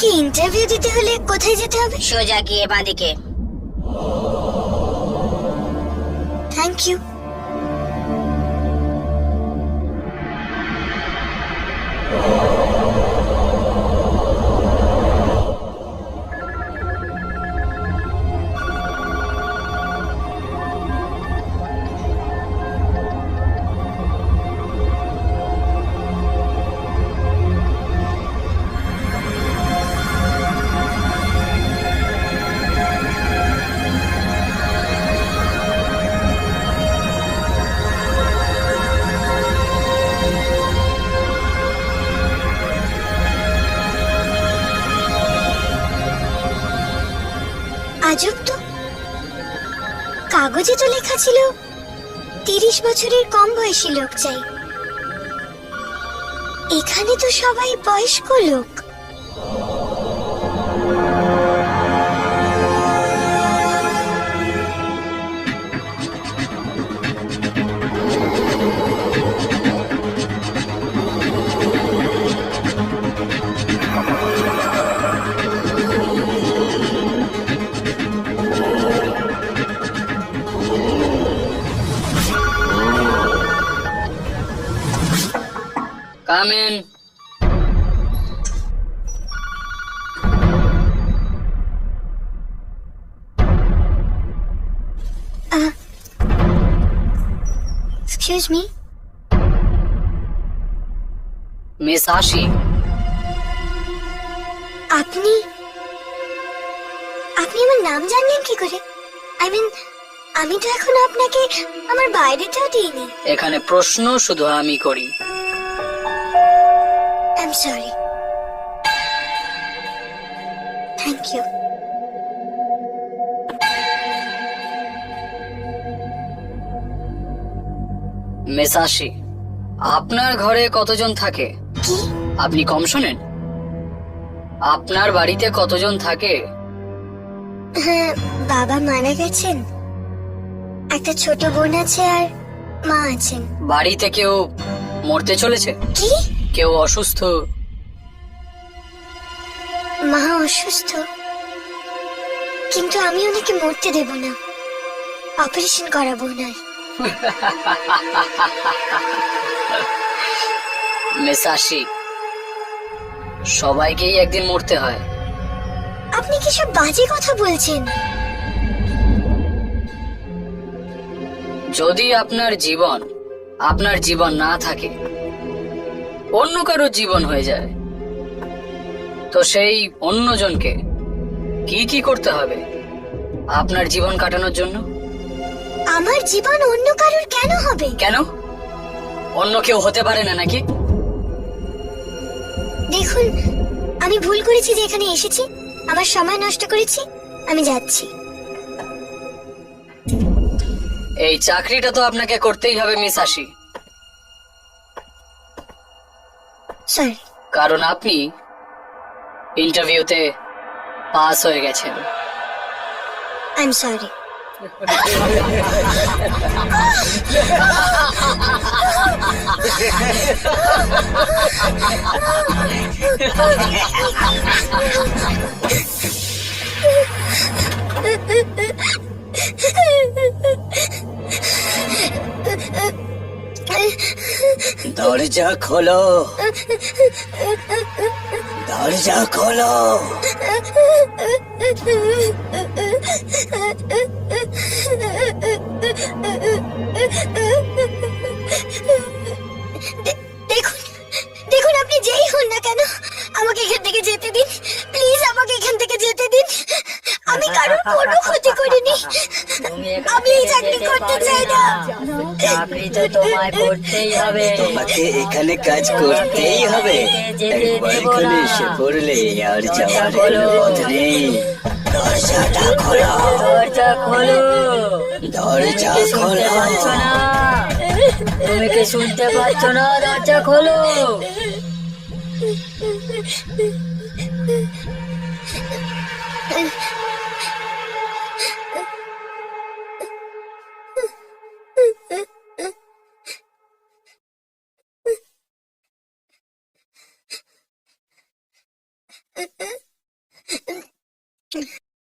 আমাকে ইন্টারভিউ দিতে হলে কোথায় যেতে হবে? সোজা গিয়ে বাঁদিকে। Thank you. আজব তো, কাগজে তো লেখা ছিল 30 বছরের কম বয়সী লোক চাই। এখানে তো সবাই বয়স্ক লোক। Come in. Excuse me? Miss Ashi. আপনি আমার নাম জানলেন কি করে? আমি তো এখন আপনাকে আমার বাইরেটাও দিইনি। এখানে প্রশ্ন শুধু আমি করি। I'm sorry. Thank you. Miss আশি, আপনার ঘরে কতজন থাকে? কি? আপনি কম শোনেন? আপনার বাড়িতে কতজন থাকে? হ্যাঁ, বাবা মারা গেছেন, একটা ছোট বোন আছে আর মা আছেন। বাড়িতে কেউ মরতে চলেছে? কি? কেউ অসুস্থ? মা অসুস্থ, কিন্তু আমি ওনাকে মরতে দেব না, অপারেশন করাবো ওনার। মিস আশি, সবাইকেই একদিন মরতে হয়। আপনি কি সব বাজে কথা বলছেন? যদি আপনার জীবন না থাকে, অন্য কারো জীবন হয়ে যায়, তো সেই অন্যজনকে কি করতে হবে আপনার জীবন কাটানোর জন্য? আমার জীবন অন্য কারোর কেন হবে? কেন? অন্য কেউ হতে পারে না নাকি? দেখুন, আমি ভুল করেছি যে এখানে এসেছি, আমার সময় নষ্ট করেছি, আমি যাচ্ছি। এই চাকরিটা তো আপনাকে করতেই হবে মিস আশি, সরি। কারণ আপনি ইন্টারভিউতে পাস হয়ে গেছেন। I am sorry. দরজা খোলো, দরজা খোলো। দেখুন, আপনি যেই হন না কেন, আমাকে এখান থেকে যেতে দিন প্লিজ, আমাকে এখান থেকে যেতে দিন। আমি কারোর কোনো ক্ষতি করিনি, আমি এই চাকরি করতে চাই না। চাকরি তো তোমায় করতেই হবে, তোমাকে এখানে কাজ করতেই হবে। একবার এখানে এসে পড়লে আর যাওয়ার কোনো পথ নেই। দরজাটা খোলো, দরজা খোলো। দরজা খোলো। তুমি কি শুনতে পাচ্ছ না? দরজা খোলো। না